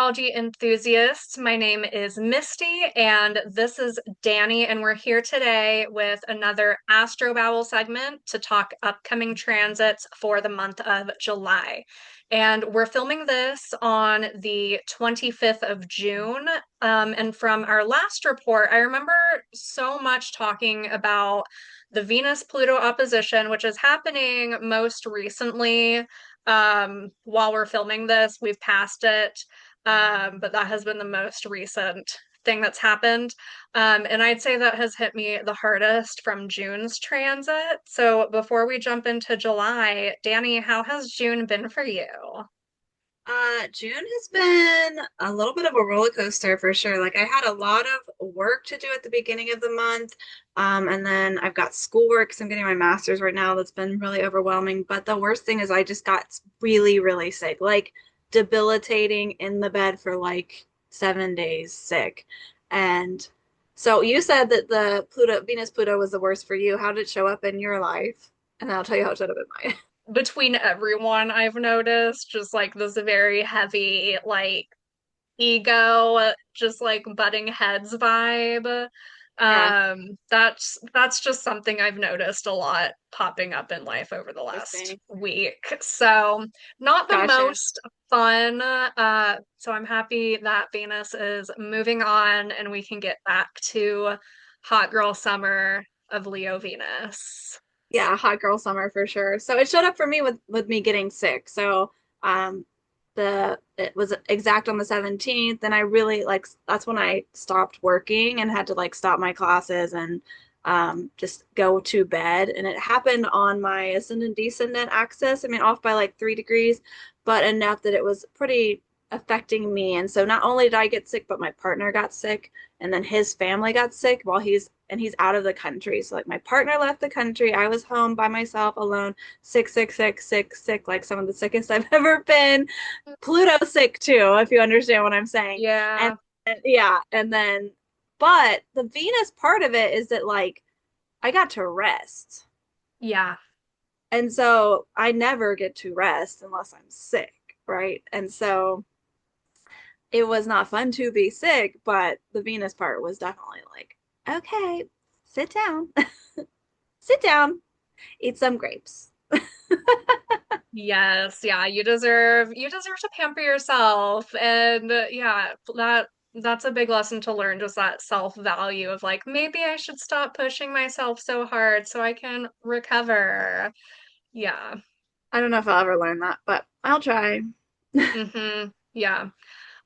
astrology enthusiasts. My name is Misty, and this is Dani, and we're here today with another Astro Babble segment to talk upcoming transits for the month of July. And we're filming this on the 25th of June. And from our last report, I remember so much talking about the Venus-Pluto opposition, which is happening most recently while we're filming this. We've passed it, but that has been the most recent thing that's happened. And I'd say that has hit me the hardest from June's transit. So before we jump into July, Dani, how has June been for you? June has been a little bit of a roller coaster for sure. Like I had a lot of work to do at the beginning of the month. And then I've got schoolwork because I'm getting my master's right now. That's been really overwhelming. But the worst thing is I just got really, really sick, like debilitating in the bed for like 7 days sick. And so you said that the Venus Pluto was the worst for you. How did it show up in your life? And then I'll tell you how it showed up in mine. Between everyone, I've noticed just like this very heavy, like ego, just like butting heads vibe. Yeah, That's just something I've noticed a lot popping up in life over the last interesting. week. So not the Gotcha. most fun. So I'm happy that Venus is moving on and we can get back to hot girl summer of Leo Venus. Yeah, hot girl summer for sure. So it showed up for me with me getting sick. So um the it was exact on the 17th, and I really like that's when I stopped working and had to like stop my classes and just go to bed. And it happened on my ascendant descendant axis. I mean off by like 3 degrees, but enough that it was pretty affecting me. And so not only did I get sick, but my partner got sick, and then his family got sick while he's out of the country. So like my partner left the country. I was home by myself alone, sick, sick, sick, sick, sick, like some of the sickest I've ever been. Pluto sick too, if you understand what I'm saying. And Yeah. yeah, and then but the Venus part of it is that like I got to rest. Yeah. And so I never get to rest unless I'm sick, right? And so it was not fun to be sick, but the Venus part was definitely like, okay, sit down, sit down, eat some grapes. Yes, yeah, you deserve to pamper yourself. And yeah, that's a big lesson to learn, just that self-value of like maybe I should stop pushing myself so hard so I can recover. Yeah. I don't know if I'll ever learn that, but I'll try. Yeah.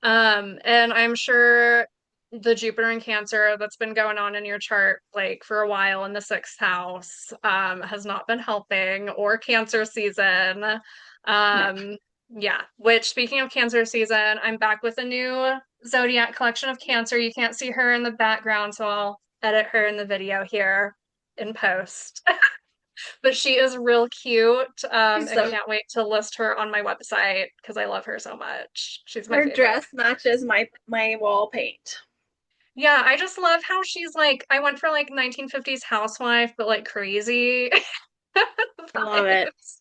And I'm sure the Jupiter and Cancer that's been going on in your chart like for a while in the sixth house has not been helping, or Cancer season. No. Um, yeah, which speaking of Cancer season, I'm back with a new zodiac collection of Cancer. You can't see her in the background, so I'll edit her in the video here in post. But she is real cute, She's and so can't wait to list her on my website because I love her so much. She's my her favorite. dress matches my wall paint. Yeah, I just love how she's like, I went for like 1950s housewife, but like crazy I love it. vibes,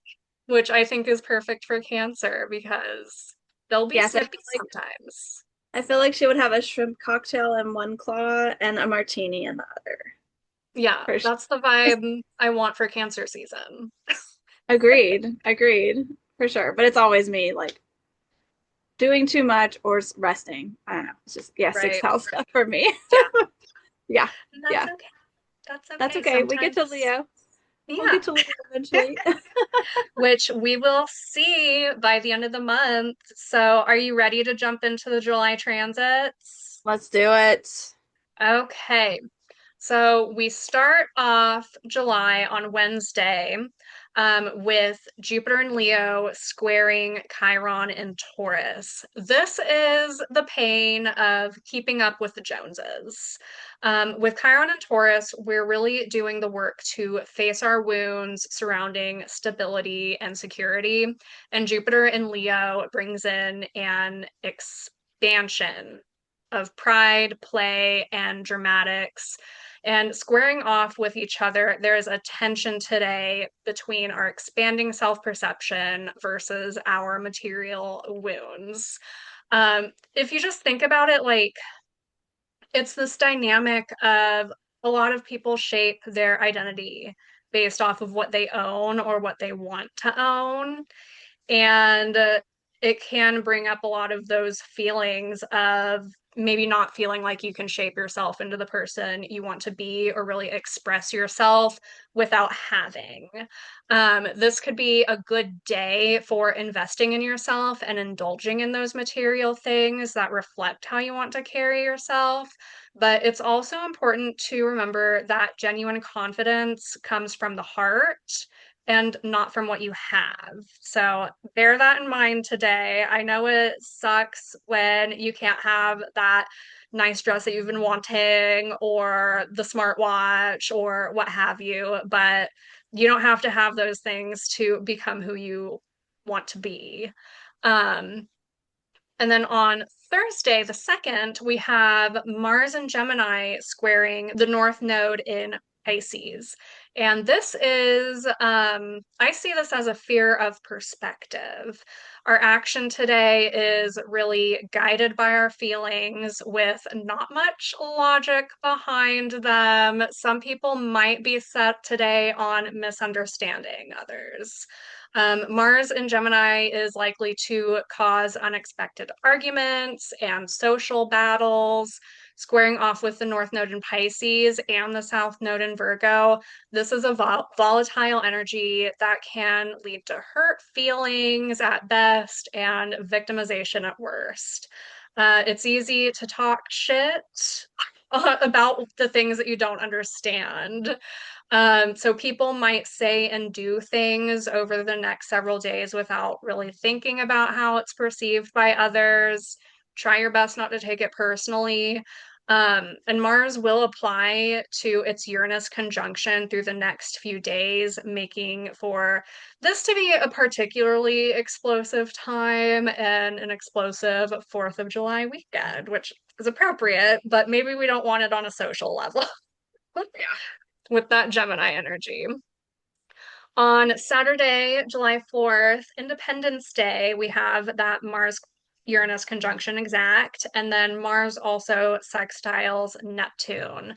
which I think is perfect for Cancer because they'll be Yes, snippy sometimes. I feel like she would have a shrimp cocktail in one claw and a martini in the other. Yeah, For sure. that's the vibe I want for Cancer season. Agreed. Agreed. For sure. But it's always me like doing too much or resting. I don't know. It's just yeah, sixth Right. house stuff for me. Yeah. Yeah. And that's Yeah. okay. That's That's okay. okay. We get to Sometimes, Leo. We'll yeah. get to Leo eventually. Which we will see by the end of the month. So, are you ready to jump into the July transits? Let's do it. Okay. So we start off July on Wednesday with Jupiter and Leo squaring Chiron and Taurus. This is the pain of keeping up with the Joneses. With Chiron and Taurus, we're really doing the work to face our wounds surrounding stability and security. And Jupiter in Leo brings in an expansion of pride, play, and dramatics. And squaring off with each other, there is a tension today between our expanding self perception versus our material wounds. If you just think about it, like it's this dynamic of a lot of people shape their identity based off of what they own or what they want to own. And it can bring up a lot of those feelings of maybe not feeling like you can shape yourself into the person you want to be or really express yourself without having. This could be a good day for investing in yourself and indulging in those material things that reflect how you want to carry yourself. But it's also important to remember that genuine confidence comes from the heart and not from what you have. So bear that in mind today. I know it sucks when you can't have that nice dress that you've been wanting or the smartwatch or what have you, but you don't have to have those things to become who you want to be. Um, and then on Thursday, the 2nd, we have Mars and Gemini squaring the North Node in Pisces. And this is, I see this as a fear of perspective. Our action today is really guided by our feelings with not much logic behind them. Some people might be set today on misunderstanding others. Mars in Gemini is likely to cause unexpected arguments and social battles, squaring off with the North Node in Pisces and the South Node in Virgo. This is a volatile energy that can lead to hurt feelings at best and victimization at worst. It's easy to talk shit about the things that you don't understand. So people might say and do things over the next several days without really thinking about how it's perceived by others. Try your best not to take it personally. And Mars will apply to its Uranus conjunction through the next few days, making for this to be a particularly explosive time and an explosive 4th of July weekend, which is appropriate, but maybe we don't want it on a social level Yeah. with that Gemini energy. On Saturday, July 4th, Independence Day, we have that Mars Uranus conjunction exact, and then Mars also sextiles Neptune.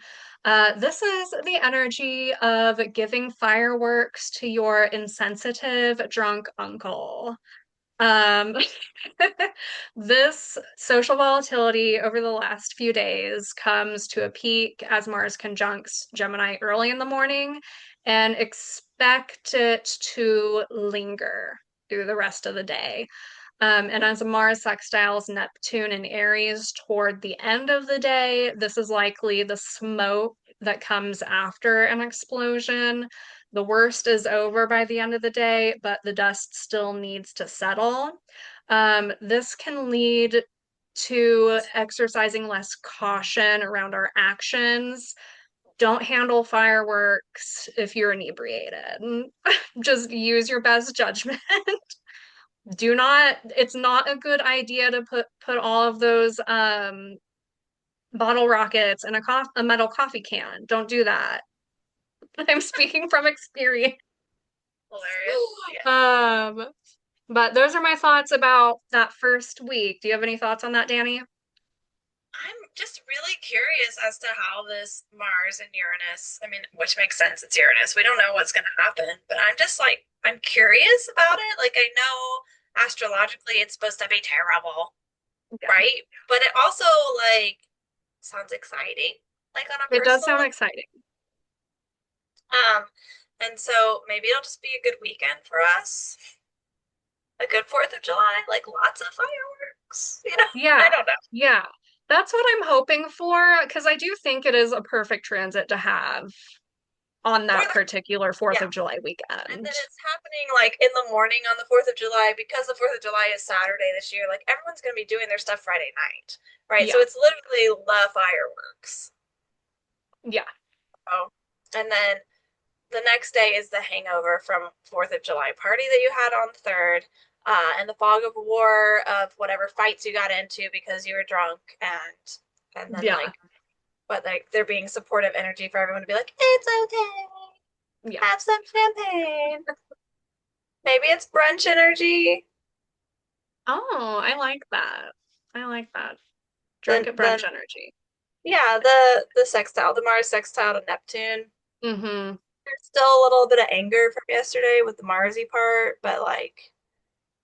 This is the energy of giving fireworks to your insensitive drunk uncle. Um, this social volatility over the last few days comes to a peak as Mars conjuncts Gemini early in the morning, and expect it to linger through the rest of the day. And as Mars sextiles Neptune in Aries toward the end of the day, this is likely the smoke that comes after an explosion. The worst is over by the end of the day, but the dust still needs to settle. This can lead to exercising less caution around our actions. Don't handle fireworks if you're inebriated. Just use your best judgment. Do not, it's not a good idea to put all of those bottle rockets in a metal coffee can. Don't do that. I'm speaking from experience. Hilarious. Yeah. Um, but those are my thoughts about that first week. Do you have any thoughts on that, Dani? I'm just really curious as to how this Mars and Uranus, I mean, which makes sense, it's Uranus. We don't know what's going to happen, but I'm just like, I'm curious about it. Like, I know astrologically it's supposed to be terrible, Yeah. right? But it also, like, sounds exciting, like on a It does personal sound level. exciting. Um, and so maybe it'll just be a good weekend for us. A good 4th of July, like lots of fireworks, I Yeah. don't know. Yeah. That's what I'm hoping for because I do think it is a perfect transit to have on For that the, particular 4th yeah. of July And weekend. then it's happening like in the morning on the 4th of July because the 4th of July is Saturday this year. Like everyone's going to be doing their stuff Friday night, right? So Yeah. it's literally the fireworks. Yeah. Oh. And then the next day is the hangover from 4th of July party that you had on 3rd. And the fog of war of whatever fights you got into because you were drunk and then Yeah. like but like there being supportive energy for everyone to be like, it's okay. Yeah. Have some champagne. Maybe it's brunch energy. Oh, I like that. I like that. Drunk Then at then brunch energy. yeah, the sextile, the Mars sextile to Neptune. Mm-hmm. There's still a little bit of anger from yesterday with the Marsy part, but like,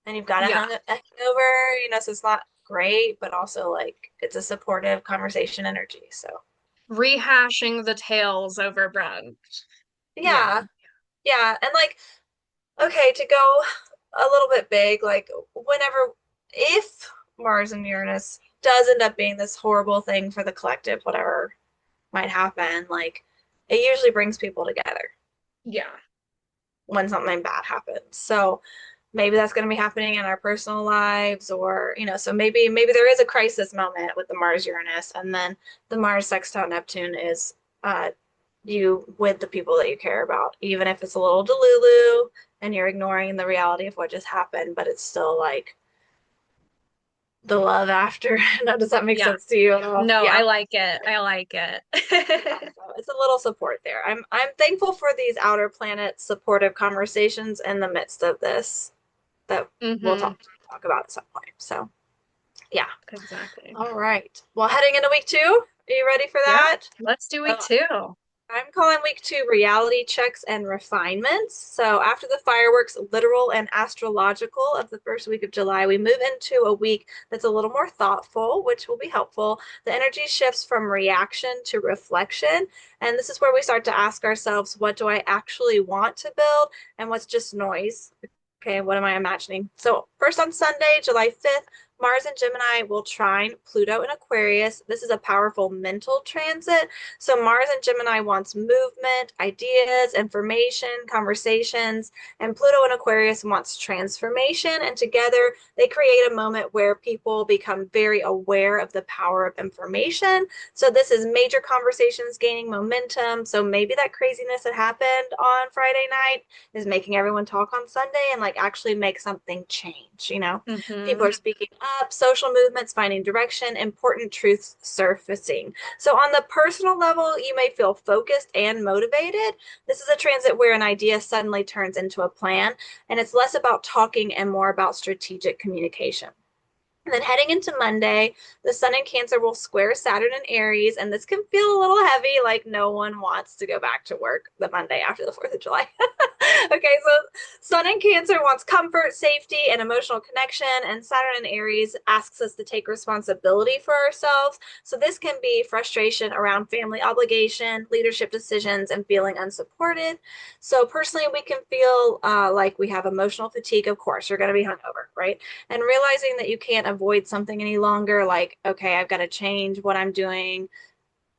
and you've got a Yeah. hangover, so it's not great, but also like it's a supportive conversation energy. So Rehashing the tales over brunch. Yeah. yeah, yeah, and like, okay, to go a little bit big, like if Mars and Uranus does end up being this horrible thing for the collective, whatever might happen, like it usually brings people together Yeah. when something bad happens. So maybe that's going to be happening in our personal lives, or so maybe there is a crisis moment with the Mars Uranus, and then the Mars sextile Neptune is uh you with the people that you care about, even if it's a little delulu and you're ignoring the reality of what just happened, but it's still like the love after. Now, does that make Yeah. sense to you at all? No, I Yeah. like it. I like Yeah, it. so it's a little support there. I'm thankful for these outer planet supportive conversations in the midst of this that we'll Mm-hmm. talk about at some point. So yeah. Exactly. All right. Well, heading into week 2, are you ready for Yeah. that? Let's do week Uh, 2. I'm calling week 2 reality checks and refinements. So after the fireworks, literal and astrological of the first week of July, we move into a week that's a little more thoughtful, which will be helpful. The energy shifts from reaction to reflection. And this is where we start to ask ourselves, what do I actually want to build and what's just noise? Okay, what am I imagining? So first on Sunday, July 5th, Mars and Gemini will trine Pluto in Aquarius. This is a powerful mental transit. So Mars and Gemini wants movement, ideas, information, conversations, and Pluto in Aquarius wants transformation. And together they create a moment where people become very aware of the power of information. So this is major conversations gaining momentum. So maybe that craziness that happened on Friday night is making everyone talk on Sunday and like actually make something change. People Mm-hmm. are speaking up, social movements finding direction, important truths surfacing. So, on the personal level, you may feel focused and motivated. This is a transit where an idea suddenly turns into a plan, and it's less about talking and more about strategic communication. And then heading into Monday, the Sun in Cancer will square Saturn in Aries, and this can feel a little heavy, like no one wants to go back to work the Monday after the 4th of July. Okay, so Sun in Cancer wants comfort, safety, and emotional connection, and Saturn in Aries asks us to take responsibility for ourselves. So this can be frustration around family obligation, leadership decisions, and feeling unsupported. So personally, we can feel like we have emotional fatigue. Of course, you're going to be hungover, right? And realizing that you can't avoid something any longer, like, okay, I've got to change what I'm doing.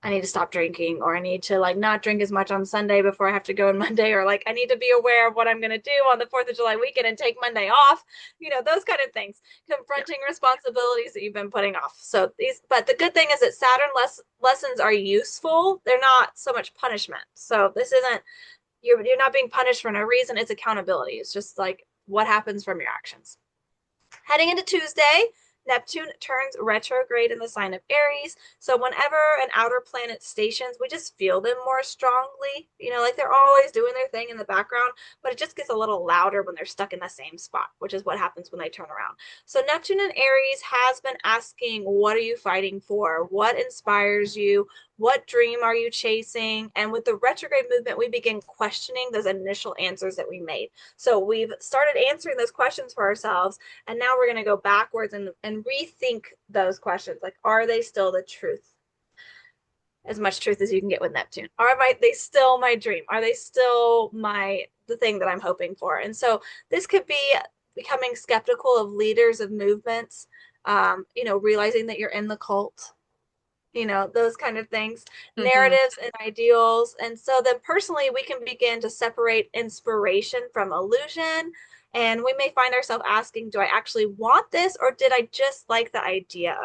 I need to stop drinking, or I need to like not drink as much on Sunday before I have to go on Monday, or like I need to be aware of what I'm going to do on the 4th of July weekend and take Monday off, those kind of things, Yeah. confronting responsibilities that you've been putting off. So but the good thing is that Saturn lessons are useful. They're not so much punishment. So this isn't, you're not being punished for no reason. It's accountability. It's just like what happens from your actions. Heading into Tuesday, Neptune turns retrograde in the sign of Aries. So whenever an outer planet stations, we just feel them more strongly. Like they're always doing their thing in the background, but it just gets a little louder when they're stuck in the same spot, which is what happens when they turn around. So Neptune in Aries has been asking, what are you fighting for? What inspires you? What dream are you chasing? And with the retrograde movement, we begin questioning those initial answers that we made. So we've started answering those questions for ourselves, and now we're going to go backwards and rethink those questions. Like, are they still the truth? As much truth as you can get with Neptune. They still my dream? Are they still the thing that I'm hoping for? And so this could be becoming skeptical of leaders of movements, realizing that you're in the cult, those kind of things, Mm-hmm. narratives and ideals. And so then personally, we can begin to separate inspiration from illusion. And we may find ourselves asking, do I actually want this, or did I just like the idea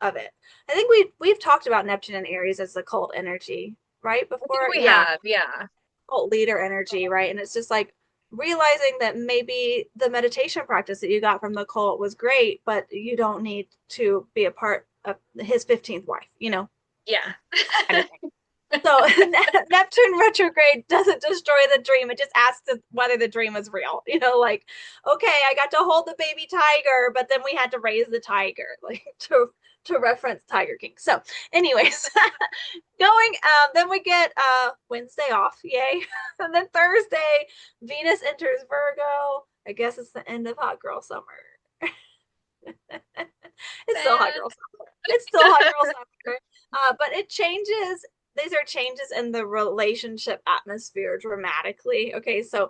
of it? I think we've talked about Neptune and Aries as the cult energy, right? I think Before, we yeah, have. Yeah. cult leader energy, right? And it's just like realizing that maybe the meditation practice that you got from the cult was great, but you don't need to be a part of his 15th wife, Yeah. kind of thing. So Neptune retrograde doesn't destroy the dream. It just asks whether the dream is real. Like, okay, I got to hold the baby tiger, but then we had to raise the tiger, like to reference Tiger King. So, anyways, going. Then we get Wednesday off, yay! And then Thursday, Venus enters Virgo. I guess it's the end of hot girl summer. It's still hot Sad. girl summer. It's still hot girl summer. But it changes. These are changes in the relationship atmosphere dramatically. Okay, so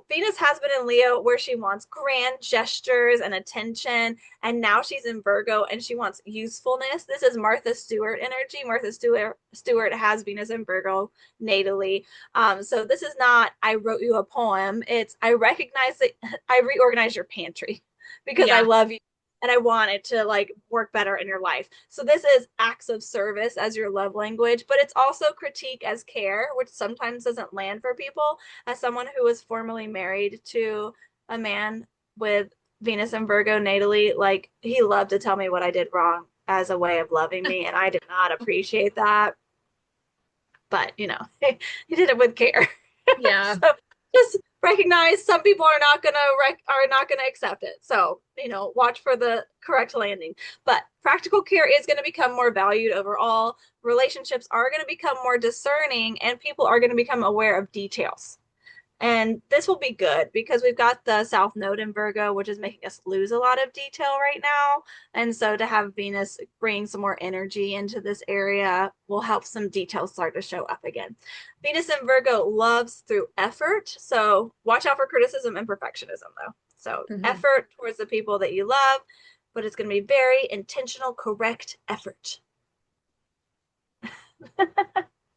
Venus has been in Leo where she wants grand gestures and attention, and now she's in Virgo and she wants usefulness. This is Martha Stewart energy. Martha Stewart has Venus in Virgo natally. So this is not I wrote you a poem. It's I recognize that I reorganized your pantry because I Yeah. love you and I want it to like work better in your life. So this is acts of service as your love language, but it's also critique as care, which sometimes doesn't land for people. As someone who was formerly married to a man with Venus and Virgo natally, like he loved to tell me what I did wrong as a way of loving me, and I did not appreciate that. But he did it with care. Yeah. So just recognize some people are not gonna accept it. So watch for the correct landing. But practical care is going to become more valued overall. Relationships are going to become more discerning, and people are going to become aware of details. And this will be good because we've got the South Node in Virgo, which is making us lose a lot of detail right now. And so to have Venus bring some more energy into this area will help some details start to show up again. Venus in Virgo loves through effort. So watch out for criticism and perfectionism, though. So Hmm. effort towards the people that you love, but it's going to be very intentional, correct effort.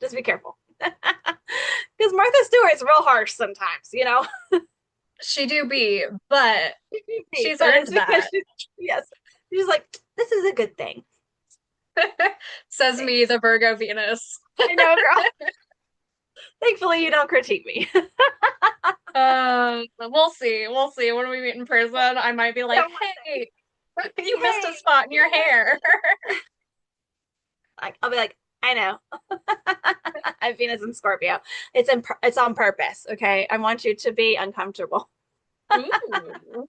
Just be careful. Because Martha Stewart's real harsh sometimes. She do be, but she's But earned it's because that. yes, she's like, this is a good thing. Says me, Thanks. the Virgo Venus. I know, girl. Thankfully, you don't critique me. We'll see. We'll see. When we meet in person, I might be Yeah, like, one hey, day. you missed a Hey, spot in your yeah. hair. Like I'll be like, I know. I have Venus in Scorpio. It's on purpose. Okay, I want you to be uncomfortable. Ooh.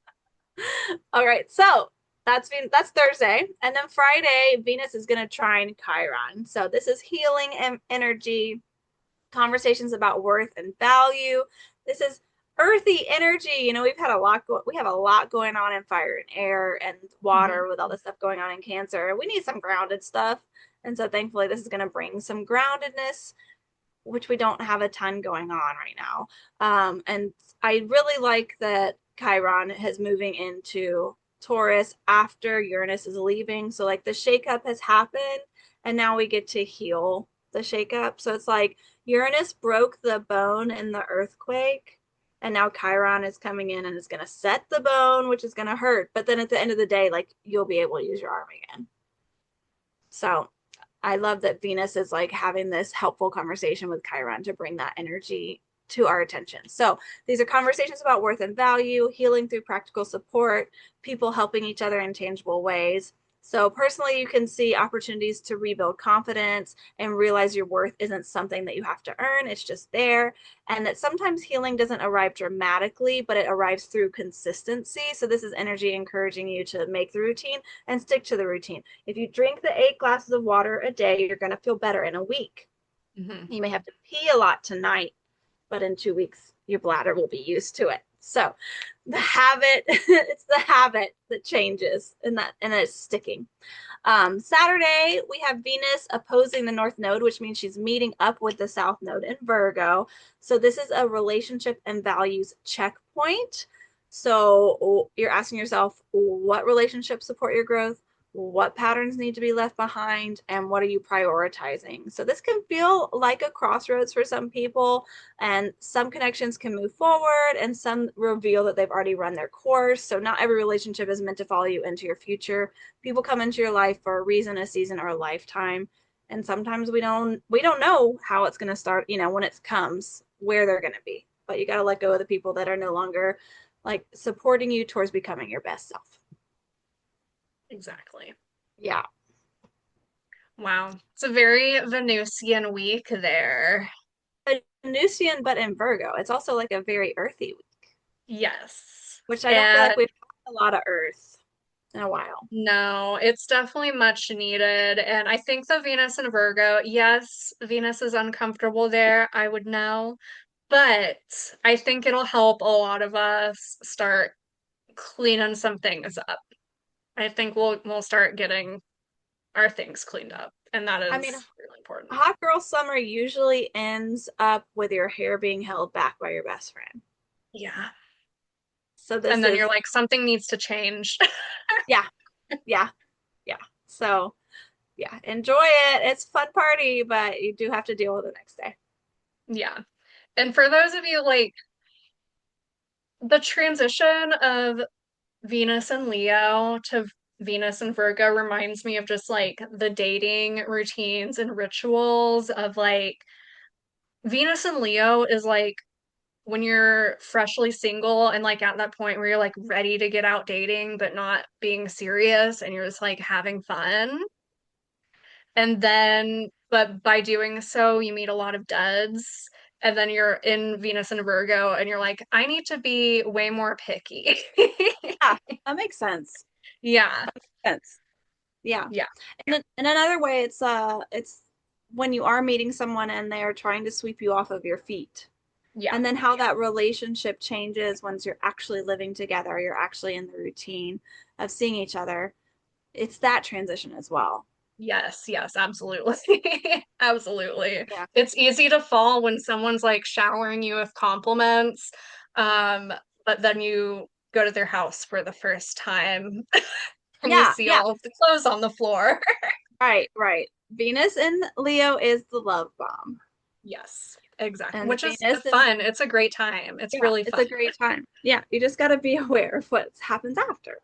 All right, so that's Thursday, and then Friday, Venus is going to trine Chiron. So this is healing energy, conversations about worth and value. This is earthy energy. We've had we have a lot going on in fire and air and Mhm. water with all the stuff going on in Cancer. We need some grounded stuff. And so thankfully this is going to bring some groundedness, which we don't have a ton going on right now. And I really like that Chiron is moving into Taurus after Uranus is leaving. So like the shakeup has happened and now we get to heal the shakeup. So it's like Uranus broke the bone in the earthquake. And now Chiron is coming in and is going to set the bone, which is going to hurt. But then at the end of the day, like you'll be able to use your arm again. So I love that Venus is like having this helpful conversation with Chiron to bring that energy to our attention. So these are conversations about worth and value, healing through practical support, people helping each other in tangible ways. So personally, you can see opportunities to rebuild confidence and realize your worth isn't something that you have to earn, it's just there. And that sometimes healing doesn't arrive dramatically, but it arrives through consistency. So this is energy encouraging you to make the routine and stick to the routine. If you drink the 8 glasses of water a day, you're going to feel better in a week. Mhm. You may have to pee a lot tonight, but in 2 weeks, your bladder will be used to it. So the habit, it's the habit that changes and it's sticking. Saturday, we have Venus opposing the North Node, which means she's meeting up with the South Node in Virgo. So this is a relationship and values checkpoint. So you're asking yourself, what relationships support your growth? What patterns need to be left behind? And what are you prioritizing? So this can feel like a crossroads for some people, and some connections can move forward and some reveal that they've already run their course. So not every relationship is meant to follow you into your future. People come into your life for a reason, a season, or a lifetime, and sometimes we don't know how it's going to start, when it comes, where they're going to be. But you got to let go of the people that are no longer like supporting you towards becoming your best self. Exactly. Yeah. Wow. It's a very Venusian week there. Venusian, but in Virgo. It's also like a very earthy week, Yes. which I don't feel like And we've had a lot of earth in a while. no, it's definitely much needed. And I think the Venus in Virgo, yes, Venus is uncomfortable there, I would know. But I think it'll help a lot of us start cleaning some things up. I think we'll start getting our things cleaned up, and that I mean, is really important. hot girl summer usually ends up with your hair being held back by your best friend. Yeah. So And this then you're is, like, something needs to change. yeah, yeah, yeah. So yeah, enjoy it. It's a fun party, but you do have to deal with it next day. Yeah. And for those of you like the transition of Venus and Leo to Venus and Virgo reminds me of just like the dating routines and rituals of like Venus and Leo is like when you're freshly single and like at that point where you're like ready to get out dating but not being serious and you're just like having fun. And then, but by doing so, you meet a lot of duds. And then you're in Venus and Virgo and you're like, I need to be way more picky. Yeah, that makes sense. Yeah. Sense. Yeah. Yeah. And then in another way, it's when you are meeting someone and they are trying to sweep you off of your feet. Yeah. And then how that relationship changes once you're actually living together, you're actually in the routine of seeing each other. It's that transition as well. Yes, yes, absolutely. Absolutely. Yeah. It's easy to fall when someone's like showering you with compliments, um, but then you go to their house for the first time and you Yeah, see yeah. all of the clothes on the floor. Right, right. Venus in Leo is the love bomb. Yes, exactly. And Which is Venus in, fun. It's a great time. It's yeah, really it's fun. a great time. Yeah, you just got to be aware of what happens after.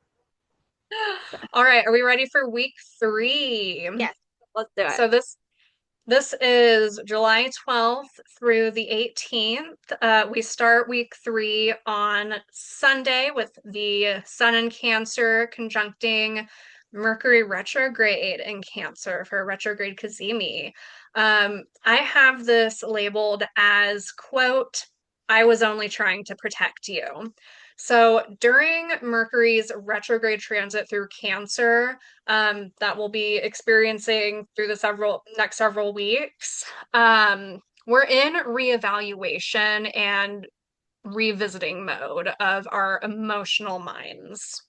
So, All right, are we ready for week 3? yes, let's do it. So this is July 12th through the 18th. We start week 3 on Sunday with the Sun in Cancer conjuncting Mercury retrograde in Cancer for retrograde Kazemi. I have this labeled as, quote, I was only trying to protect you. So during Mercury's retrograde transit through Cancer, that we'll be experiencing through the next several weeks. We're in reevaluation and revisiting mode of our emotional minds.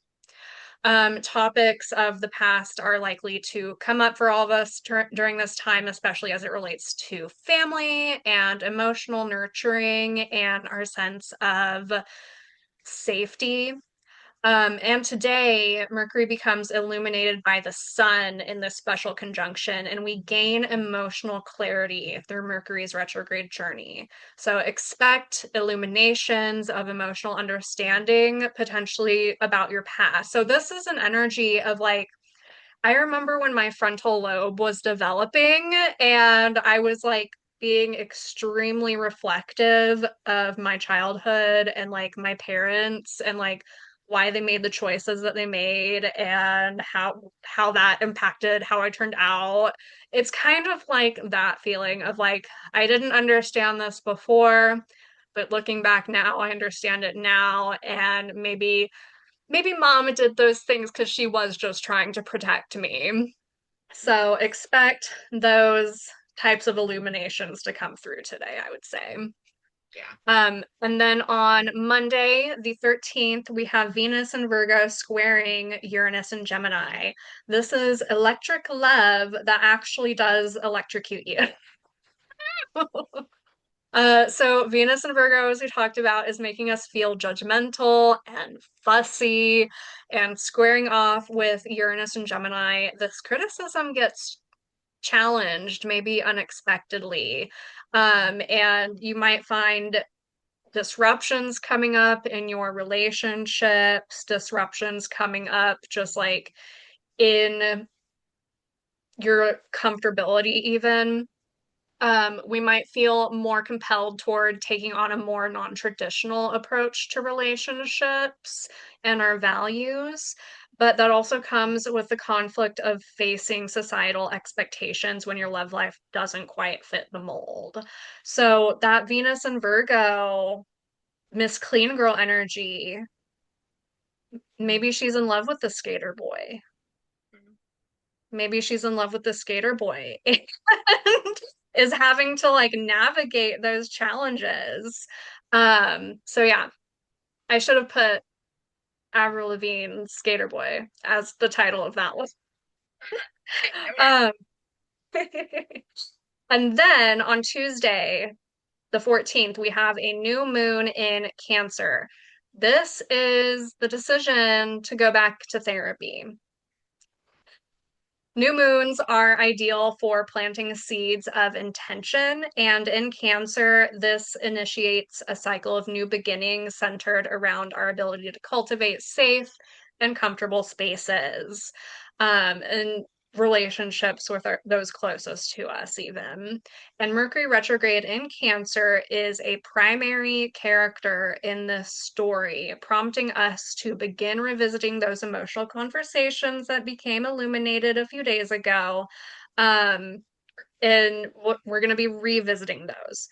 Topics of the past are likely to come up for all of us during this time, especially as it relates to family and emotional nurturing and our sense of safety. And today, Mercury becomes illuminated by the sun in this special conjunction, and we gain emotional clarity through Mercury's retrograde journey. So expect illuminations of emotional understanding, potentially about your past. So this is an energy of like, I remember when my frontal lobe was developing and I was like being extremely reflective of my childhood and like my parents and like why they made the choices that they made and how that impacted how I turned out. It's kind of like that feeling of like I didn't understand this before, but looking back now, I understand it now and maybe mom did those things because she was just trying to protect me. So expect those types of illuminations to come through today, I would say. Yeah. And then on Monday, the 13th, we have Venus and Virgo squaring Uranus and Gemini. This is electric love that actually does electrocute you. So Venus and Virgo, as we talked about, is making us feel judgmental and fussy and squaring off with Uranus and Gemini. This criticism gets challenged, maybe unexpectedly. And you might find disruptions coming up in your relationships, disruptions coming up just like in your comfortability, even. We might feel more compelled toward taking on a more non-traditional approach to relationships and our values. but that also comes with the conflict of facing societal expectations when your love life doesn't quite fit the mold. So that Venus and Virgo, Miss Clean Girl energy, maybe she's in love with the skater boy. Maybe she's in love with the skater boy and is having to like navigate those challenges. So yeah, I should have put Avril Lavigne Skater Boy as the title of that one. I'm ready. Um, and then on Tuesday, the 14th, we have a new moon in Cancer. This is the decision to go back to therapy. New moons are ideal for planting seeds of intention, and in Cancer, this initiates a cycle of new beginnings centered around our ability to cultivate safe and comfortable spaces. And relationships with those closest to us, even. And Mercury retrograde in Cancer is a primary character in this story, prompting us to begin revisiting those emotional conversations that became illuminated a few days ago. Um, and we're going to be revisiting those.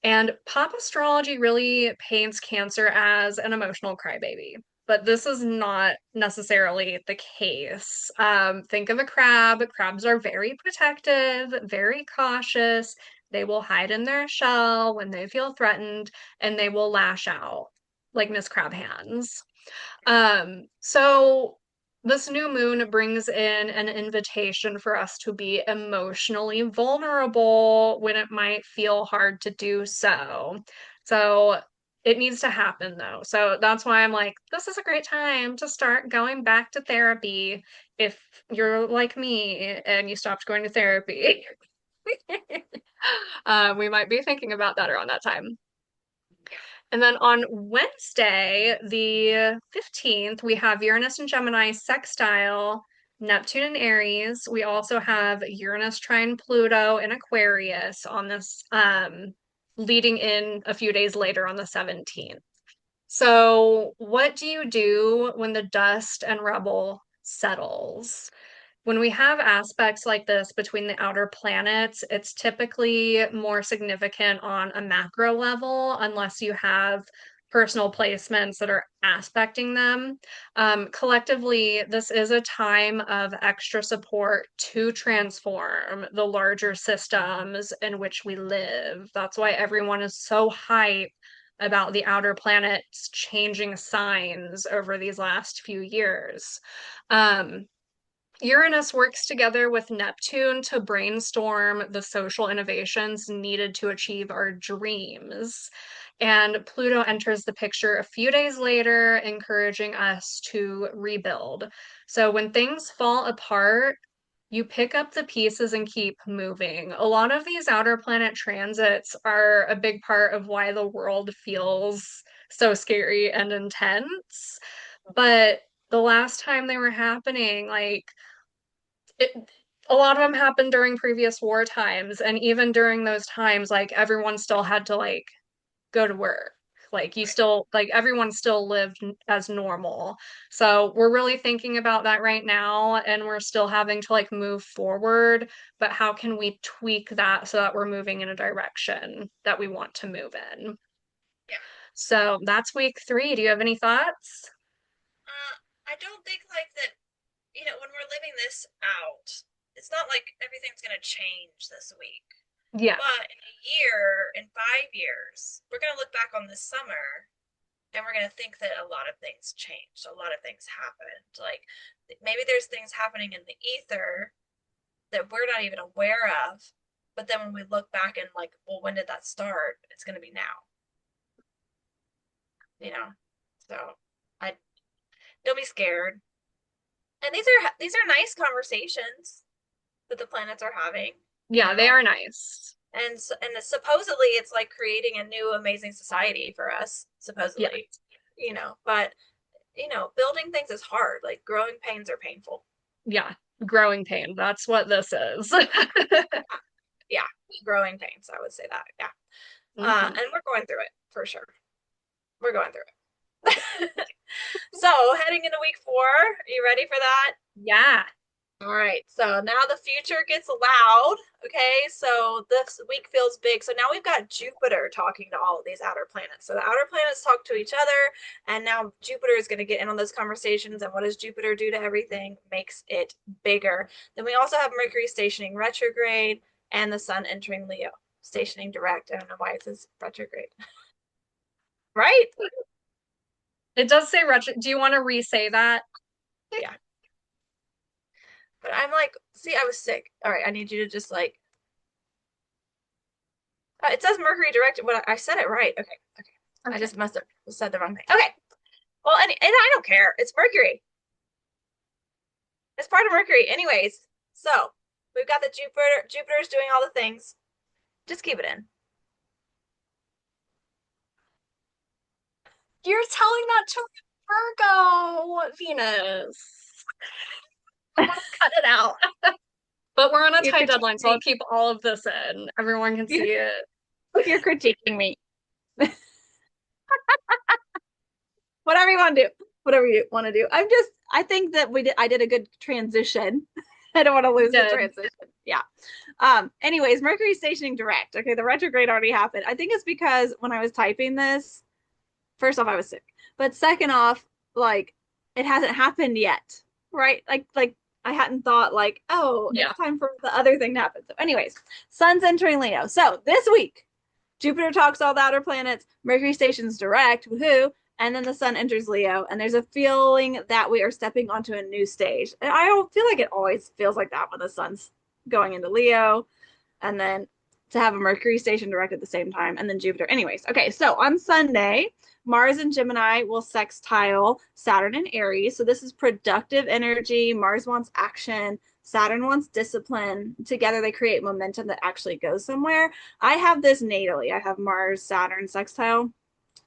And pop astrology really paints Cancer as an emotional crybaby, but this is not necessarily the case. Think of a crab. Crabs are very protective, very cautious. They will hide in their shell when they feel threatened, and they will lash out like Miss Crab Hands. So this new moon brings in an invitation for us to be emotionally vulnerable when it might feel hard to do so. So it needs to happen though. So that's why I'm like, this is a great time to start going back to therapy if you're like me and you stopped going to therapy. We might be thinking about that around that time. Yeah. And then on Wednesday, the 15th, we have Uranus and Gemini sextile Neptune and Aries. We also have Uranus trine Pluto in Aquarius on this, leading in a few days later on the 17th. So, what do you do when the dust and rubble settles? When we have aspects like this between the outer planets, it's typically more significant on a macro level, unless you have personal placements that are aspecting them. Collectively, this is a time of extra support to transform the larger systems in which we live. That's why everyone is so hyped about the outer planets changing signs over these last few years. Um, Uranus works together with Neptune to brainstorm the social innovations needed to achieve our dreams. And Pluto enters the picture a few days later, encouraging us to rebuild. So when things fall apart, you pick up the pieces and keep moving. A lot of these outer planet transits are a big part of why the world feels so scary and intense. But the last time they were happening, like, it, a lot of them happened during previous war times, and even during those times, like everyone still had to like go to work. Like you Right. still like everyone still lived as normal. So we're really thinking about that right now, and we're still having to like move forward, but how can we tweak that so that we're moving in a direction that we want to move in? Yeah. So that's week 3. Do you have any thoughts? I don't think like that, when we're living this out, it's not like everything's going to change this week. Yeah. But in a year, in 5 years, we're going to look back on this summer and we're going to think that a lot of things changed. A lot of things happened. Like maybe there's things happening in the ether that we're not even aware of. But then when we look back and like, well, when did that start? It's going to be now, you know? So I don't be scared. And these are nice conversations that the planets are having, you Yeah, they know. are nice. And supposedly it's like creating a new amazing society for us, Yeah. supposedly, But building things is hard. Like growing pains are painful. Yeah. Growing pain. That's what this is. Yeah, growing pains. I would say that. Yeah, Mhm. and we're going through it for sure. We're going through it. So heading starting into week 4. Are you ready for that? Yeah. All right, so now the future gets loud. Okay, so this week feels big. So now we've got Jupiter talking to all of these outer planets. So the outer planets talk to each other, and now Jupiter is going to get in on those conversations. And what does Jupiter do to everything? Makes it bigger. Then we also have Mercury stationing retrograde and the Sun entering Leo, stationing direct. I don't know why it says retrograde. Right? It does say retro. Do you want to re-say that? Yeah. But I'm like, see, I was sick. All right, I need you to just like, it says Mercury direct, but I said it right. Okay, okay. I Okay. just must have said the wrong thing. Okay. Well, and I don't care. It's Mercury. It's part of Mercury. Anyways, so we've got the Jupiter. Jupiter's doing all the things. Just keep it in. You're telling that to Virgo, Venus. I want to cut it out. But we're on a You're tight critiquing deadline, so I'll me. keep all of this in. Everyone can You're, see it. you're critiquing me. Whatever you want to do. Whatever you want to do. I think that I did a good transition. I don't want to You lose the did. transition. Yeah. Anyways, Mercury stationing direct. Okay, the retrograde already happened. I think it's because when I was typing this, first off, I was sick. But second off, like it hasn't happened yet. Right? Like I hadn't thought like, oh, Yeah. it's time for the other thing to happen. So, anyways, Sun's entering Leo. So this week, Jupiter talks all the outer planets, Mercury stations direct, woohoo, and then the Sun enters Leo, and there's a feeling that we are stepping onto a new stage. And I don't feel like it always feels like that when the Sun's going into Leo, and then to have a Mercury station direct at the same time, and then Jupiter. Anyways, okay, so on Sunday, Mars and Gemini will sextile Saturn and Aries. So this is productive energy. Mars wants action. Saturn wants discipline. Together they create momentum that actually goes somewhere. I have this natally. I have Mars, Saturn sextile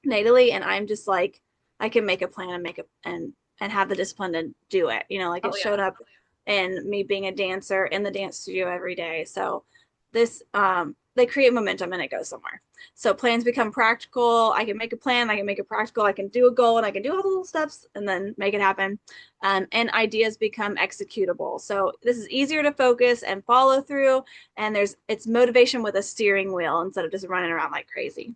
natally, and I'm just like, I can make a plan and make it and have the discipline to do it. You know, like Oh it yeah. showed up in me being a dancer in the dance studio every day. So this they create momentum and it goes somewhere. So plans become practical. I can make a plan, I can make it practical, I can do a goal, and I can do all the little steps and then make it happen. And ideas become executable. So this is easier to focus and follow through. And it's motivation with a steering wheel instead of just running around like crazy.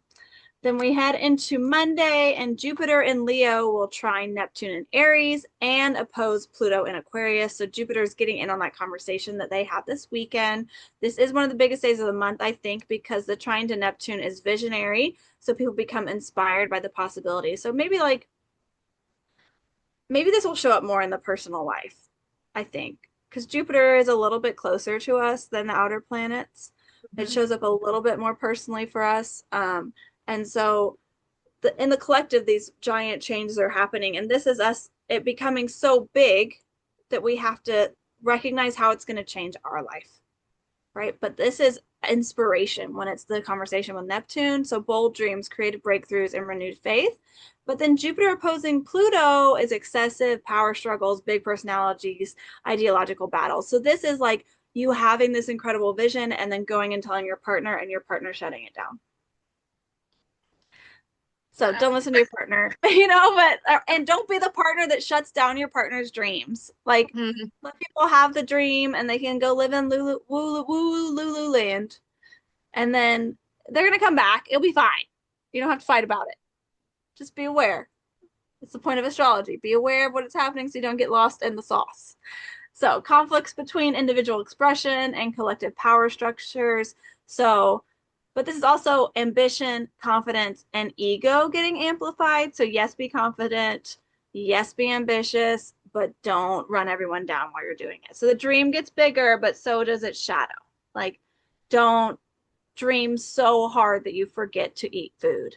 Then we head into Monday, and Jupiter in Leo will trine Neptune in Aries and oppose Pluto in Aquarius. So Jupiter is getting in on that conversation that they had this weekend. This is one of the biggest days of the month, I think, because the trine to Neptune is visionary. So people become inspired by the possibility. So maybe this will show up more in the personal life, I think, because Jupiter is a little bit closer to us than the outer planets. It Mhm. shows up a little bit more personally for us. And so in the collective, these giant changes are happening. And this is us, it becoming so big that we have to recognize how it's going to change our life. Right. But this is inspiration when it's the conversation with Neptune. So bold dreams, creative breakthroughs, and renewed faith. But then Jupiter opposing Pluto is excessive power struggles, big personalities, ideological battles. So this is like you having this incredible vision and then going and telling your partner and your partner shutting it down. So don't listen to your partner, but and don't be the partner that shuts down your partner's dreams. Like Mhm. let people have the dream and they can go live in Lululand, and then they're gonna come back. It'll be fine. You don't have to fight about it. Just be aware. It's the point of astrology. Be aware of what is happening so you don't get lost in the sauce. So conflicts between individual expression and collective power structures. So, but this is also ambition, confidence, and ego getting amplified. So yes, be confident. Yes, be ambitious, but don't run everyone down while you're doing it. So the dream gets bigger, but so does its shadow. Like, don't dream so hard that you forget to eat food.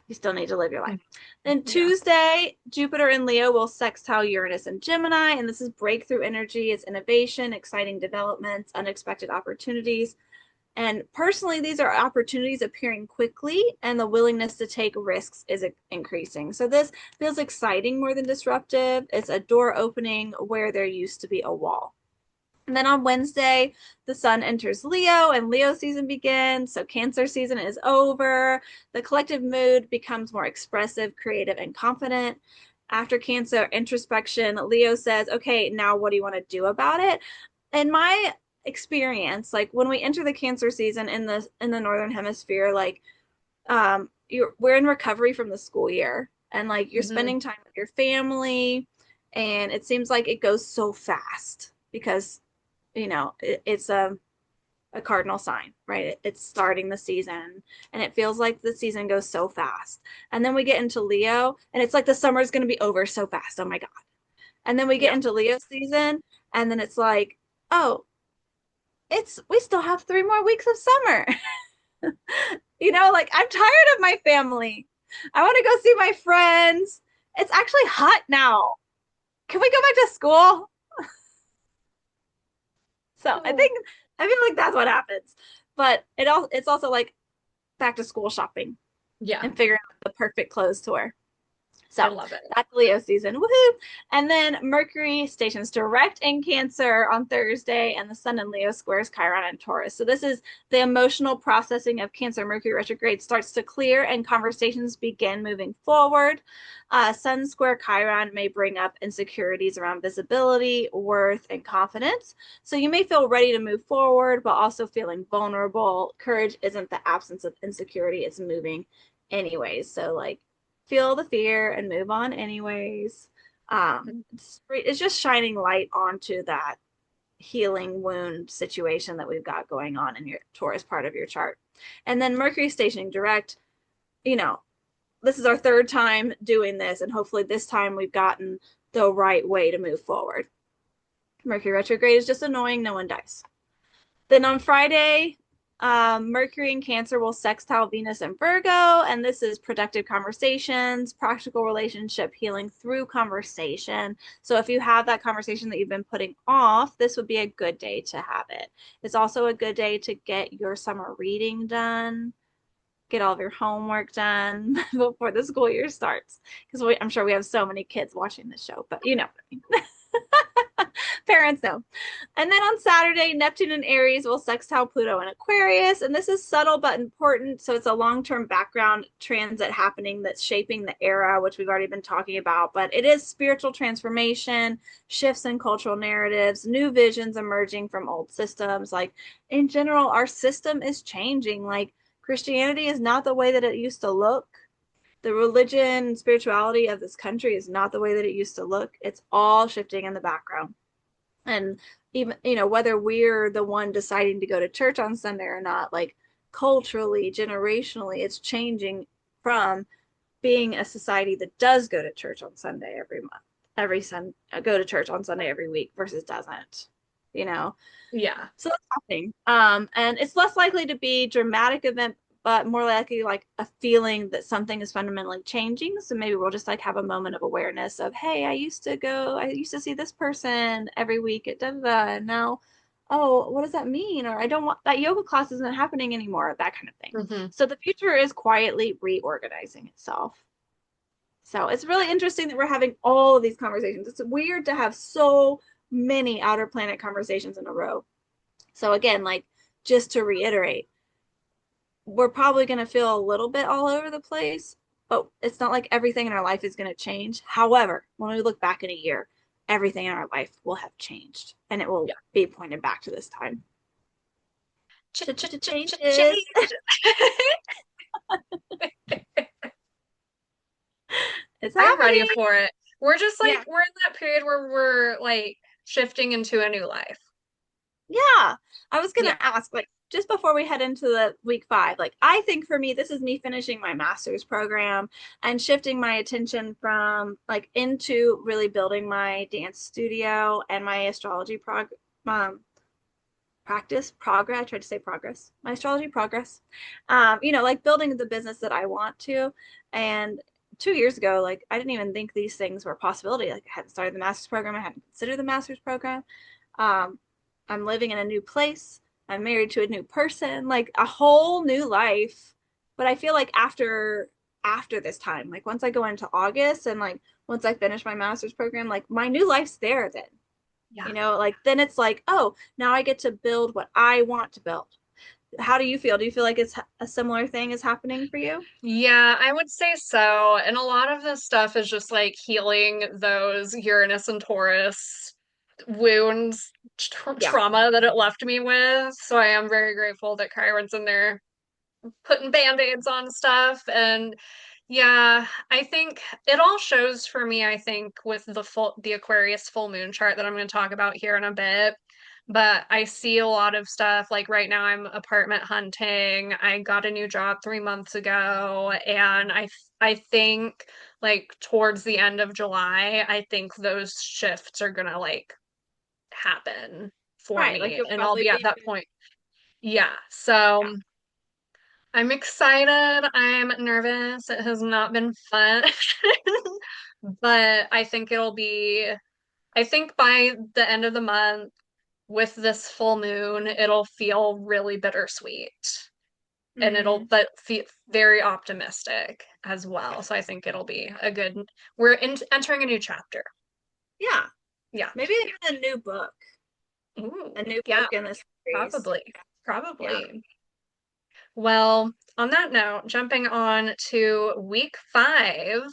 You still need to live your life. Then Yeah. Tuesday, Jupiter in Leo will sextile Uranus and Gemini, and this is breakthrough energy, it's innovation, exciting developments, unexpected opportunities. And personally, these are opportunities appearing quickly, and the willingness to take risks is increasing. So this feels exciting more than disruptive. It's a door opening where there used to be a wall. And then on Wednesday, the sun enters Leo and Leo season begins. So Cancer season is over. The collective mood becomes more expressive, creative, and confident. After Cancer, introspection. Leo says, okay, now what do you want to do about it? In my experience, like when we enter the Cancer season in the northern hemisphere, like we're in recovery from the school year, and like you're Hmm. spending time with your family, and it seems like it goes so fast because it's a cardinal sign, right? It's starting the season, and it feels like the season goes so fast. And then we get into Leo, and it's like the summer is going to be over so fast. Oh my God. And then we get Yeah. into Leo season, and then it's like, oh, we still have 3 more weeks of summer. Like I'm tired of my family. I want to go see my friends. It's actually hot now. Can we go back to school? So Oh, I feel like that's what happens. But it's also like back to school shopping yeah. and figuring out the perfect clothes to wear. I So love it. that's Leo season. Woohoo! And then Mercury stations direct in Cancer on Thursday, and the Sun in Leo squares Chiron and Taurus. So this is the emotional processing of Cancer. Mercury retrograde starts to clear, and conversations begin moving forward. Sun square Chiron may bring up insecurities around visibility, worth, and confidence. So you may feel ready to move forward, but also feeling vulnerable. Courage isn't the absence of insecurity; it's moving anyways. So like feel the fear and move on anyways. It's just shining light onto that healing wound situation that we've got going on in your Taurus part of your chart. And then Mercury stationing direct, you know, this is our third time doing this, and hopefully this time we've gotten the right way to move forward. Mercury retrograde is just annoying, no one dies. Then on Friday, Mercury in Cancer will sextile Venus and Virgo, and this is productive conversations, practical relationship healing through conversation. So if you have that conversation that you've been putting off, this would be a good day to have it. It's also a good day to get your summer reading done, get all of your homework done before the school year starts. Because I'm sure we have so many kids watching this show, but you know what I mean. Parents know. And then on Saturday, Neptune and Aries will sextile Pluto and Aquarius. And this is subtle but important. So it's a long term background transit happening that's shaping the era, which we've already been talking about. But it is spiritual transformation, shifts in cultural narratives, new visions emerging from old systems. Like in general, our system is changing. Like Christianity is not the way that it used to look. The religion and spirituality of this country is not the way that it used to look. It's all shifting in the background. And even, whether we're the one deciding to go to church on Sunday or not, like culturally, generationally, it's changing from being a society that does go to church on Sunday every month, every Sun go to church on Sunday every week versus doesn't, you know. Yeah. So that's happening. And it's less likely to be dramatic event, but more likely like a feeling that something is fundamentally changing. So maybe we'll just like have a moment of awareness of, hey, I used to see this person every week at da and now, oh, what does that mean? Or I don't want that yoga class isn't happening anymore, that kind of thing. Hmm. So the future is quietly reorganizing itself. So it's really interesting that we're having all of these conversations. It's weird to have so many outer planet conversations in a row. So again, like just to reiterate, we're probably going to feel a little bit all over the place, but it's not like everything in our life is going to change. However, when we look back in a year, everything in our life will have changed and it will Yeah. be pointed back to this time. Changes. Change. It's I'm ready happening. for it. We're just Yeah. like, we're in that period where we're like shifting into a new life. Yeah. I was going Yeah. to ask, like, just before we head into the week 5, like, I think for me, this is me finishing my master's program and shifting my attention from like into really building my dance studio and my astrology um, practice progress. I tried to say progress, my astrology progress. Like building the business that I want to. And 2 years ago, like, I didn't even think these things were a possibility. Like, I hadn't started the master's program, I hadn't considered the master's program. Um, I'm living in a new place. I'm married to a new person, like a whole new life. But I feel like after this time, like once I go into August and like once I finish my master's program, like my new life's there then. Yeah. Like then it's like, oh, now I get to build what I want to build. how do you feel? Do you feel like it's a similar thing is happening for you? Yeah, I would say so. And a lot of this stuff is just like healing those Uranus and Taurus wounds, Yeah. trauma that it left me with. So I am very grateful that Chiron's in there putting band-aids on stuff. And yeah, I think it all shows for me, I think, with the Aquarius full moon chart that I'm going to talk about here in a bit. But I see a lot of stuff. Like right now, I'm apartment hunting. I got a new job 3 months ago, and I think like towards the end of July, I think those shifts are gonna like happen for Right. Like me, you'll and I'll probably be at be that point. Yeah. So yeah. I'm excited. I'm nervous. It has not been fun. But I think I think by the end of the month, with this full moon, it'll feel really bittersweet. And it'll, Hmm. but feel very optimistic as well. So I think it'll be a good, entering a new chapter. Yeah. Yeah. Maybe even a new book. A Ooh, new yeah, book in this series. probably. Yeah. Probably. Well, on that note, jumping on to week 5,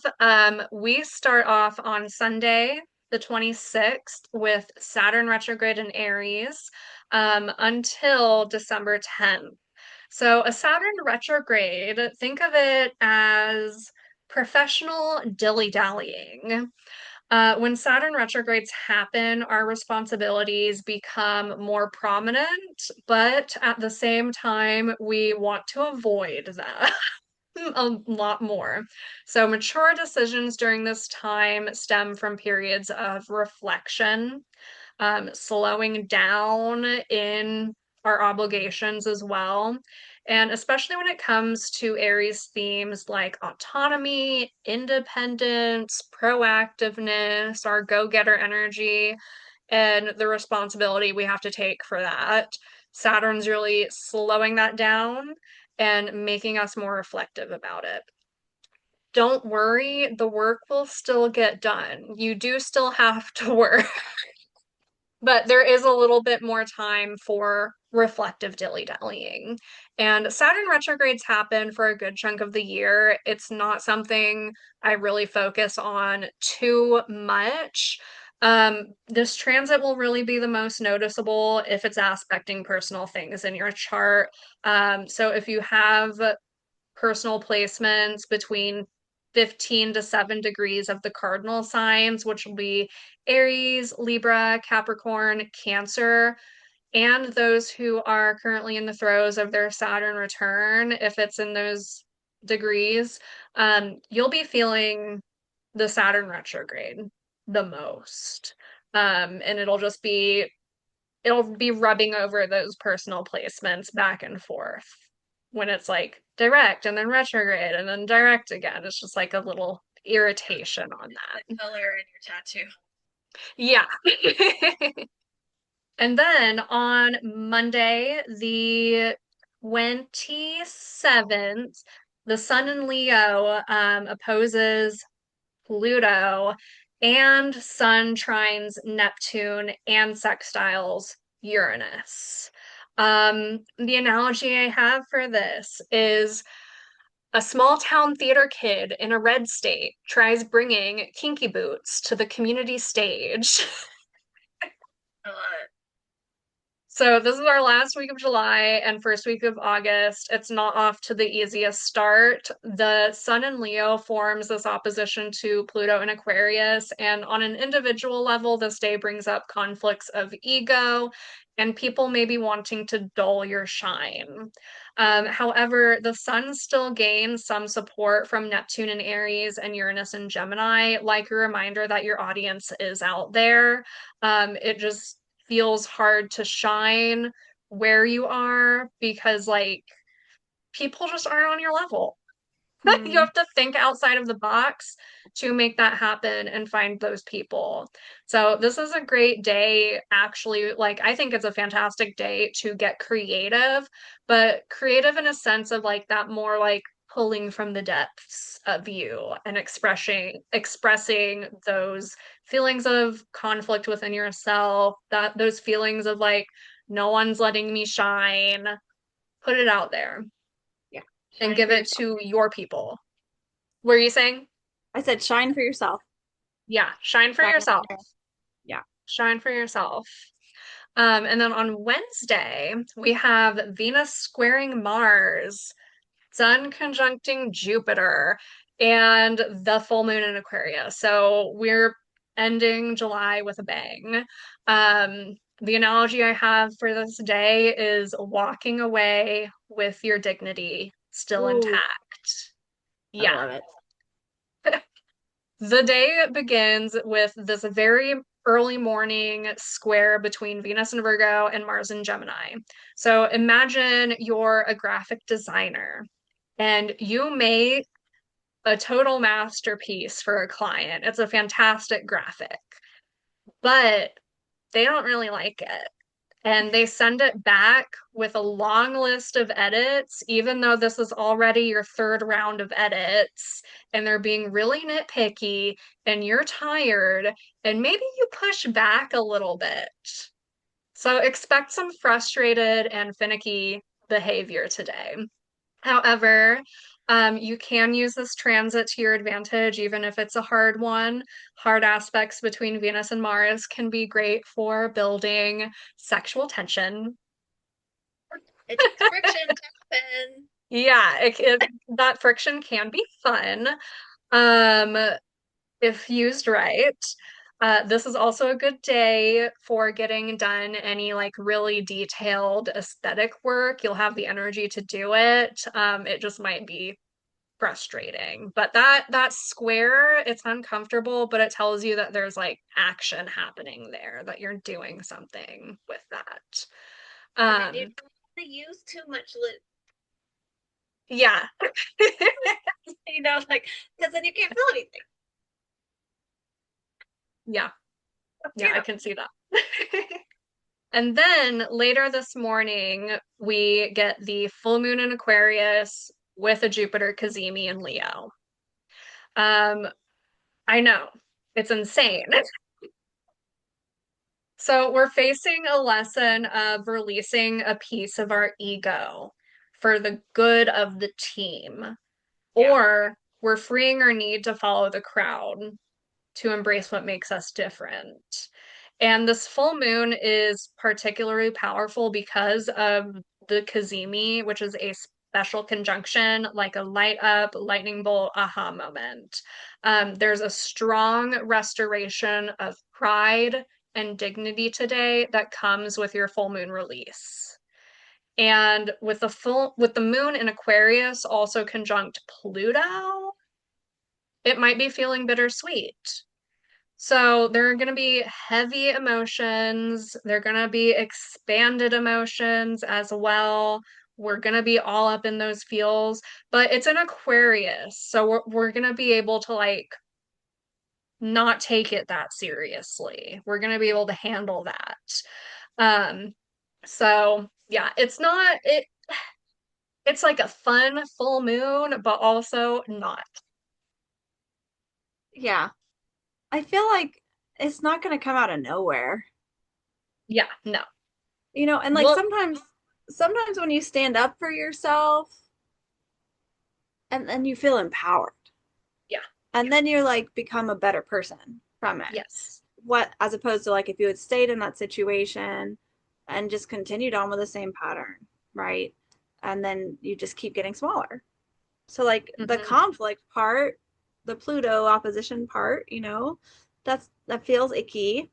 we start off on Sunday, the 26th, with Saturn retrograde in Aries, until December 10th. So, a Saturn retrograde, think of it as professional dilly-dallying. When Saturn retrogrades happen, our responsibilities become more prominent, but at the same time, we want to avoid that a lot more. So, mature decisions during this time stem from periods of reflection, slowing down in our obligations as well. And especially when it comes to Aries themes like autonomy, independence, proactiveness, our go-getter energy, and the responsibility we have to take for that. Saturn's really slowing that down and making us more reflective about it. Don't worry, the work will still get done. You do still have to work. But there is a little bit more time for reflective dilly-dallying. And Saturn retrogrades happen for a good chunk of the year. It's not something I really focus on too much. This transit will really be the most noticeable if it's aspecting personal things in your chart. So if you have personal placements between 15 to 7 degrees of the cardinal signs, which will be Aries, Libra, Capricorn, Cancer, and those who are currently in the throes of their Saturn return, if it's in those degrees, you'll be feeling the Saturn retrograde the most. And it'll be rubbing over those personal placements back and forth when it's like direct and then retrograde and then direct again. It's just like a little irritation on The that. color in your tattoo. Yeah. And then on Monday, the 27th, the Sun in Leo opposes Pluto, and Sun trines Neptune and sextiles Uranus. The analogy I have for this is a small town theater kid in a red state tries bringing kinky boots to the community stage. I love it. So this is our last week of July and first week of August. It's not off to the easiest start. The Sun in Leo forms this opposition to Pluto in Aquarius, and on an individual level, this day brings up conflicts of ego and people maybe wanting to dull your shine. However, the Sun still gains some support from Neptune in Aries and Uranus in Gemini, like a reminder that your audience is out there. It just feels hard to shine where you are because like people just aren't on your level. You Hmm. have to think outside of the box to make that happen and find those people. So this is a great day, actually. Like, I think it's a fantastic day to get creative, but creative in a sense of like that more like pulling from the depths of you and expressing those feelings of conflict within yourself, that those feelings of like no one's letting me shine, Put it out there Yeah. and Shine give for it yourself. to your people. What are you saying? I said shine for yourself. Yeah, shine for Shine in the yourself. mirror. Yeah. Shine for yourself. And then on Wednesday, we have Venus squaring Mars, Sun conjuncting Jupiter, and the full moon in Aquarius. So we're ending July with a bang. The analogy I have for this day is walking away with your dignity still Ooh, intact. I Yeah. love it. The day begins with this very early morning square between Venus and Virgo and Mars and Gemini. So imagine you're a graphic designer and you make a total masterpiece for a client. It's a fantastic graphic, but they don't really like it. And they send it back with a long list of edits, even though this is already your third round of edits, and they're being really nitpicky, and you're tired, and maybe you push back a little bit. So expect some frustrated and finicky behavior today. However, you can use this transit to your advantage, even if it's a hard one. Hard aspects between Venus and Mars can be great for building sexual tension. It takes friction to happen. Yeah, that friction can be fun, um, if used right. This is also a good day for getting done any like really detailed aesthetic work. You'll have the energy to do it. It just might be frustrating. But that square, it's uncomfortable, but it tells you that there's like action happening there, that you're doing something with that. And then you Um, don't want to use too much lip, yeah. like, because then you can't feel anything. Yeah. Yeah, You I know. can see that. And then later this morning, we get the full moon in Aquarius with a Jupiter Cazimi in Leo. Um, I know, it's insane. So we're facing a lesson of releasing a piece of our ego for the good of the team, Yeah. or we're freeing our need to follow the crowd to embrace what makes us different. And this full moon is particularly powerful because of the Cazimi, which is a special conjunction, like a light up, lightning bolt, aha moment. There's a strong restoration of pride and dignity today that comes with your full moon release. And with the moon in Aquarius also conjunct Pluto, it might be feeling bittersweet. So there are going to be heavy emotions. There are going to be expanded emotions as well. We're going to be all up in those feels, but it's an Aquarius. So we're going to be able to like not take it that seriously. We're going to be able to handle that. Um, so yeah, it's like a fun full moon, but also not. Yeah. I feel like it's not going to come out of nowhere. Yeah, no. And like Well, sometimes when you stand up for yourself and then you feel empowered yeah, and then you're like become a better person from it. yes. What as opposed to like if you had stayed in that situation and just continued on with the same pattern, right? And then you just keep getting smaller. So like the Hmm. conflict part, the Pluto opposition part, that feels icky,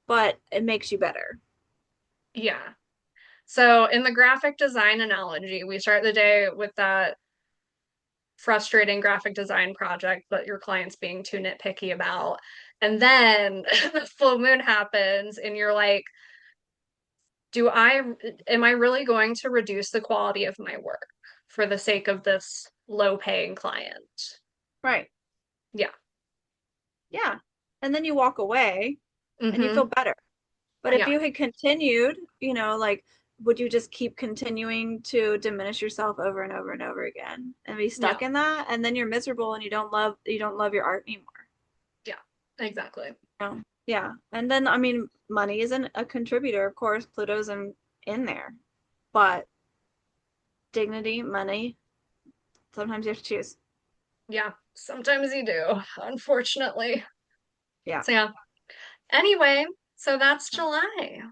but it makes you better. Yeah. So in the graphic design analogy, we start the day with that frustrating graphic design project that your client's being too nitpicky about. And then the full moon happens and you're like, do I am I really going to reduce the quality of my work for the sake of this low paying client? Right. Yeah. Yeah. And then you walk away and you feel Hmm. better. But if Yeah. you had continued, like, would you just keep continuing to diminish yourself over and over and over again and be Yeah. stuck in that? And then you're miserable and you don't love your art anymore. Yeah. Exactly. Yeah. And then I mean, money isn't a contributor, of course. Pluto's in there, but dignity, money. Sometimes you have to choose. Yeah, sometimes you do, unfortunately. Yeah. So yeah. Anyway, so that's July.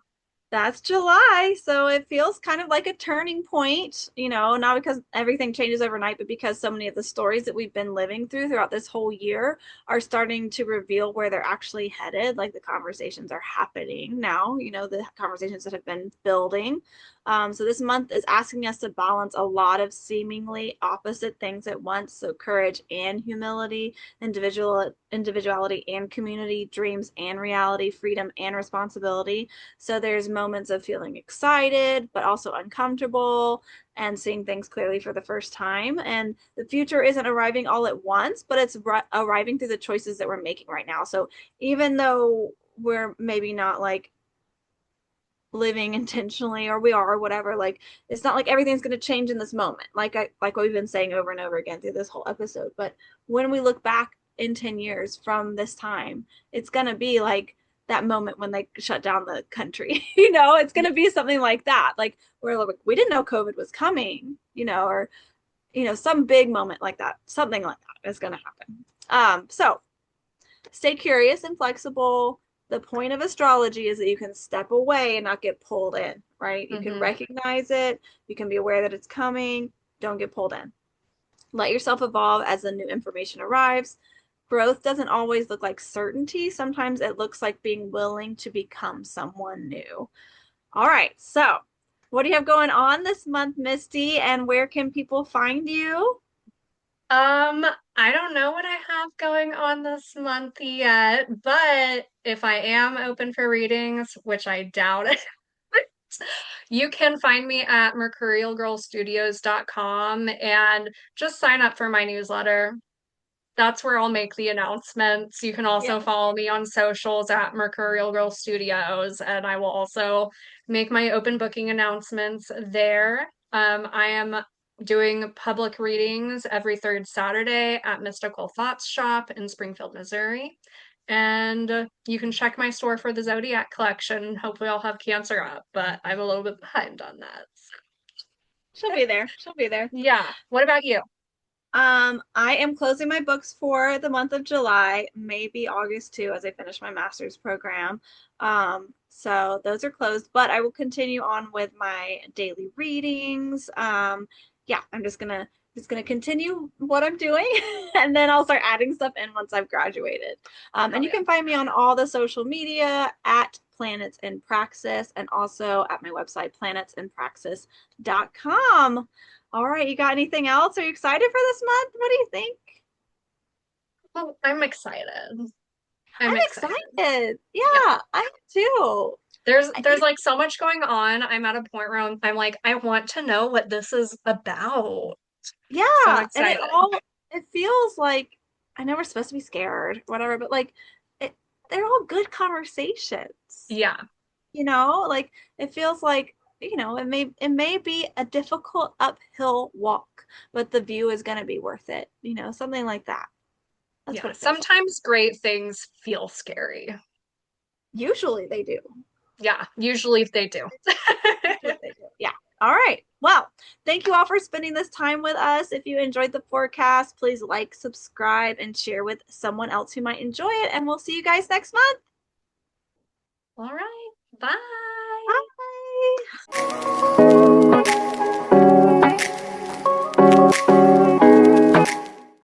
That's July, so it feels kind of like a turning point, not because everything changes overnight, but because so many of the stories that we've been living throughout this whole year are starting to reveal where they're actually headed. Like the conversations are happening now, the conversations that have been building. So this month is asking us to balance a lot of seemingly opposite things at once. So courage and humility, individuality and community, dreams and reality, freedom and responsibility. So there's moments of feeling excited, but also uncomfortable and seeing things clearly for the first time. And the future isn't arriving all at once, but it's arriving through the choices that we're making right now. So even though we're maybe not like living intentionally, or we are, or whatever, like it's not like everything's going to change in this moment, like what we've been saying over and over again through this whole episode. But when we look back in 10 years from this time, it's going to be like that moment when they shut down the country. It's going to be something like that, like we're like, we didn't know COVID was coming, or some big moment like that, something like that is going to happen. So stay curious and flexible. The point of astrology is that you can step away and not get pulled in, right? You can Mm-hmm. recognize it, you can be aware that it's coming, don't get pulled in. Let yourself evolve as the new information arrives. Growth doesn't always look like certainty. Sometimes it looks like being willing to become someone new. All right, so what do you have going on this month, Misty, and where can people find you? Um, I don't know what I have going on this month yet, but if I am open for readings, which I doubt it, you can find me at mercurialgirlstudios.com and just sign up for my newsletter. That's where I'll make the announcements. You can Yeah. also follow me on socials at Mercurial Girl Studios, and I will also make my open booking announcements there. I am doing public readings every third Saturday at Mystical Thoughts Shop in Springfield, Missouri. And you can check my store for the Zodiac collection. Hopefully, I'll have Cancer up, but I'm a little bit behind on that. She'll be there. She'll be there. Yeah. What about you? I am closing my books for the month of July, maybe August too, as I finish my master's program. So those are closed, but I will continue on with my daily readings. Yeah, I'm just gonna continue what I'm doing, and then I'll start adding stuff in once I've graduated. And Hell you yeah. can find me on all the social media at Planets in Praxis, and also at my website, planetsinpraxis.com. All right, you got anything else? Are you excited for this month? What do you think? Well, I'm excited. I'm I'm excited. excited. Yeah. Yeah, I am too. There's like so much going on. I'm at a point where I'm like, I want to know what this is about. So I'm Yeah, and excited. it feels like I know we're supposed to be scared, whatever, but like it they're all good conversations. Yeah. Like it feels like, it may be a difficult uphill walk, but the view is going to be worth it, something like that. That's Yeah. what it feels like. Sometimes great things feel scary. Usually they do. Yeah, usually they do. Usually they do. Yeah. All right. Well, thank you all for spending this time with us. If you enjoyed the forecast, please like, subscribe, and share with someone else who might enjoy it. And we'll see you guys next month. All right. Bye. Bye.